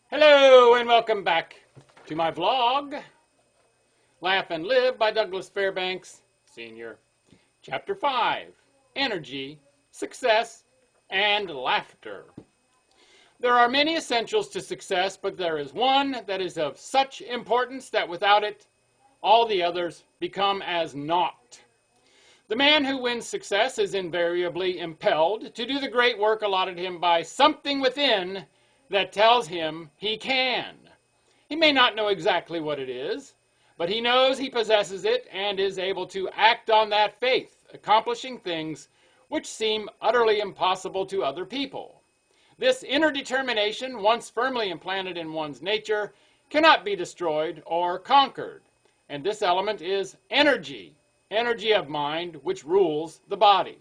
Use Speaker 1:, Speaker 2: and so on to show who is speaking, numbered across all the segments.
Speaker 1: Hello and welcome back to my vlog, Laugh and Live by Douglas Fairbanks, Sr. Chapter 5, Energy, Success, and Laughter. There are many essentials to success, but there is one that is of such importance that without it, all the others become as naught. The man who wins success is invariably impelled to do the great work allotted him by something within that tells him he can. He may not know exactly what it is, but he knows he possesses it and is able to act on that faith, accomplishing things which seem utterly impossible to other people. This inner determination, once firmly implanted in one's nature, cannot be destroyed or conquered. And this element is energy of mind, which rules the body.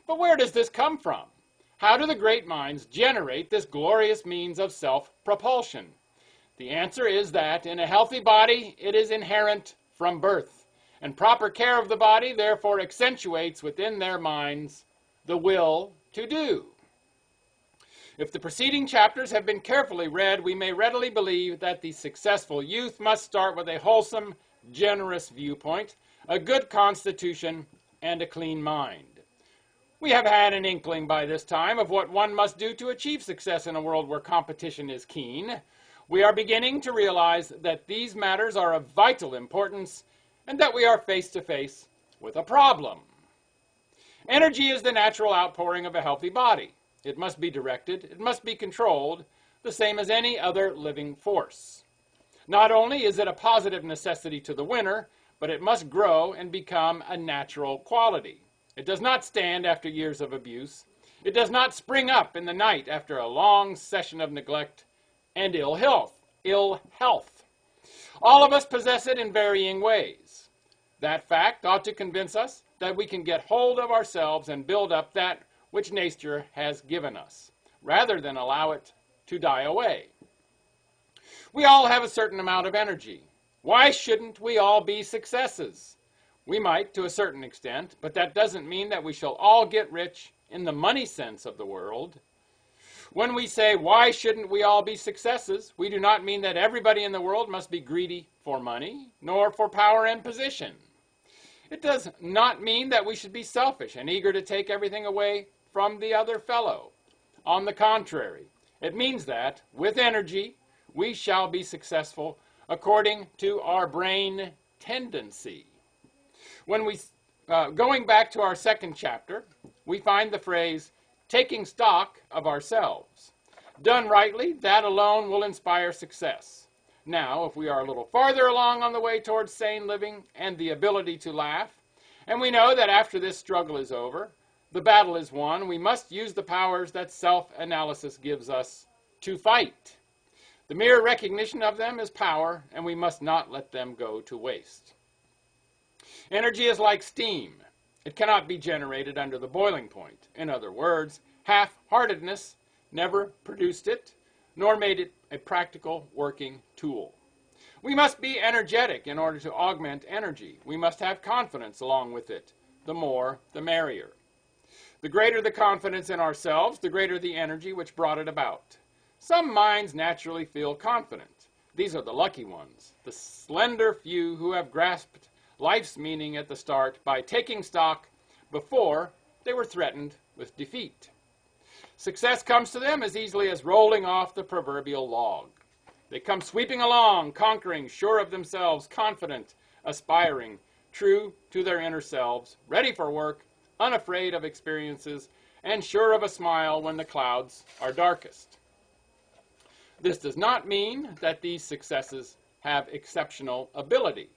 Speaker 1: But where does this come from? How do the great minds generate this glorious means of self-propulsion? The answer is that in a healthy body, it is inherent from birth, and proper care of the body therefore accentuates within their minds the will to do. If the preceding chapters have been carefully read, we may readily believe that the successful youth must start with a wholesome, generous viewpoint, a good constitution, and a clean mind. We have had an inkling by this time of what one must do to achieve success in a world where competition is keen. We are beginning to realize that these matters are of vital importance and that we are face to face with a problem. Energy is the natural outpouring of a healthy body. It must be directed, it must be controlled, the same as any other living force. Not only is it a positive necessity to the winner, but it must grow and become a natural quality. It does not stand after years of abuse. It does not spring up in the night after a long session of neglect and ill health. All of us possess it in varying ways. That fact ought to convince us that we can get hold of ourselves and build up that which nature has given us, rather than allow it to die away. We all have a certain amount of energy. Why shouldn't we all be successes? We might, to a certain extent, but that doesn't mean that we shall all get rich in the money sense of the world. When we say, why shouldn't we all be successes, we do not mean that everybody in the world must be greedy for money, nor for power and position. It does not mean that we should be selfish and eager to take everything away from the other fellow. On the contrary, it means that, with energy, we shall be successful according to our brain tendency. When going back to our second chapter, we find the phrase, taking stock of ourselves. Done rightly, that alone will inspire success. Now, if we are a little farther along on the way towards sane living and the ability to laugh, and we know that after this struggle is over, the battle is won, we must use the powers that self-analysis gives us to fight. The mere recognition of them is power, and we must not let them go to waste. Energy is like steam. It cannot be generated under the boiling point. In other words, half-heartedness never produced it, nor made it a practical working tool. We must be energetic in order to augment energy. We must have confidence along with it. The more, the merrier. The greater the confidence in ourselves, the greater the energy which brought it about. Some minds naturally feel confident. These are the lucky ones, the slender few who have grasped life's meaning at the start by taking stock before they were threatened with defeat. Success comes to them as easily as rolling off the proverbial log. They come sweeping along, conquering, sure of themselves, confident, aspiring, true to their inner selves, ready for work, unafraid of experiences, and sure of a smile when the clouds are darkest. This does not mean that these successes have exceptional ability.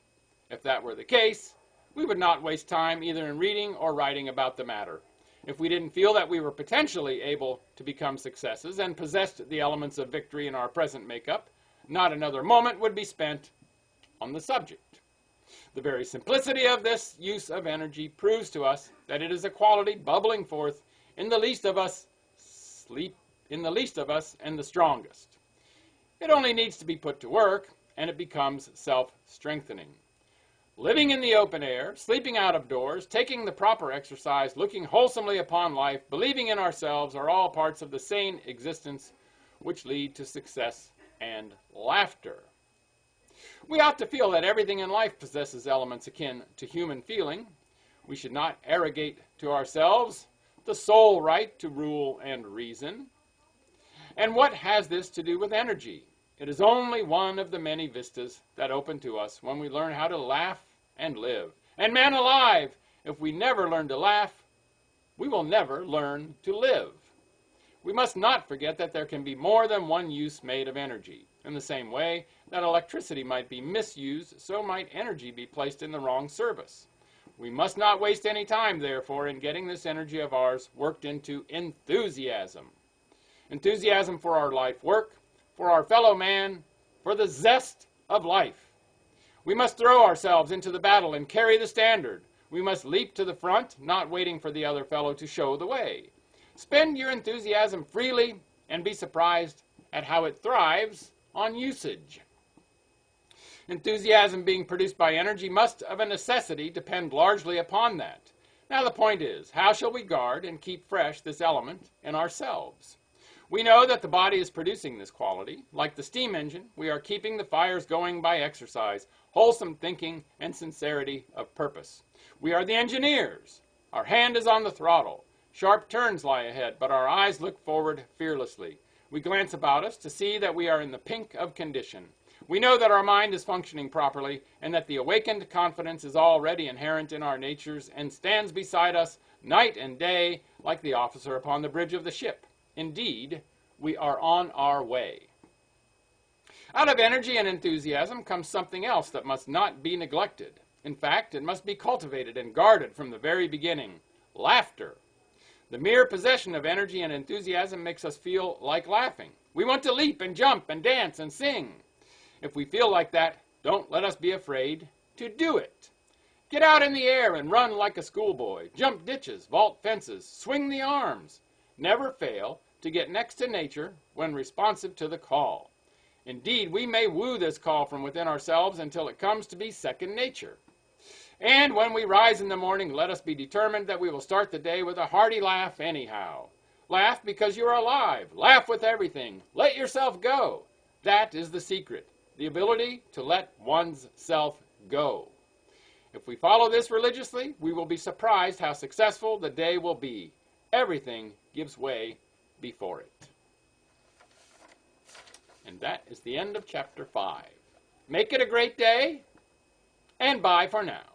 Speaker 1: If that were the case, we would not waste time either in reading or writing about the matter. If we didn't feel that we were potentially able to become successes and possessed the elements of victory in our present makeup, not another moment would be spent on the subject. The very simplicity of this use of energy proves to us that it is a quality bubbling forth in the least of us and the strongest. It only needs to be put to work, and it becomes self-strengthening. Living in the open air, sleeping out of doors, taking the proper exercise, looking wholesomely upon life, believing in ourselves are all parts of the sane existence which lead to success and laughter. We ought to feel that everything in life possesses elements akin to human feeling. We should not arrogate to ourselves the sole right to rule and reason. And what has this to do with energy? It is only one of the many vistas that open to us when we learn how to laugh and live. And man alive, if we never learn to laugh, we will never learn to live. We must not forget that there can be more than one use made of energy. In the same way that electricity might be misused, so might energy be placed in the wrong service. We must not waste any time, therefore, in getting this energy of ours worked into enthusiasm. Enthusiasm for our life work, for our fellow man, for the zest of life. We must throw ourselves into the battle and carry the standard. We must leap to the front, not waiting for the other fellow to show the way. Spend your enthusiasm freely and be surprised at how it thrives on usage. Enthusiasm being produced by energy must of a necessity depend largely upon that. Now the point is, how shall we guard and keep fresh this element in ourselves? We know that the body is producing this quality. Like the steam engine, we are keeping the fires going by exercise, wholesome thinking, and sincerity of purpose. We are the engineers. Our hand is on the throttle. Sharp turns lie ahead, but our eyes look forward fearlessly. We glance about us to see that we are in the pink of condition. We know that our mind is functioning properly and that the awakened confidence is already inherent in our natures and stands beside us night and day like the officer upon the bridge of the ship. Indeed, we are on our way. Out of energy and enthusiasm comes something else that must not be neglected. In fact, it must be cultivated and guarded from the very beginning: laughter. The mere possession of energy and enthusiasm makes us feel like laughing. We want to leap and jump and dance and sing. If we feel like that, don't let us be afraid to do it. Get out in the air and run like a schoolboy. Jump ditches, vault fences, swing the arms. Never fail to get next to nature when responsive to the call. Indeed, we may woo this call from within ourselves until it comes to be second nature. And when we rise in the morning, let us be determined that we will start the day with a hearty laugh anyhow. Laugh because you're alive. Laugh with everything. Let yourself go. That is the secret, the ability to let one's self go. If we follow this religiously, we will be surprised how successful the day will be. Everything gives way before it. And that is the end of chapter 5. Make it a great day, and bye for now.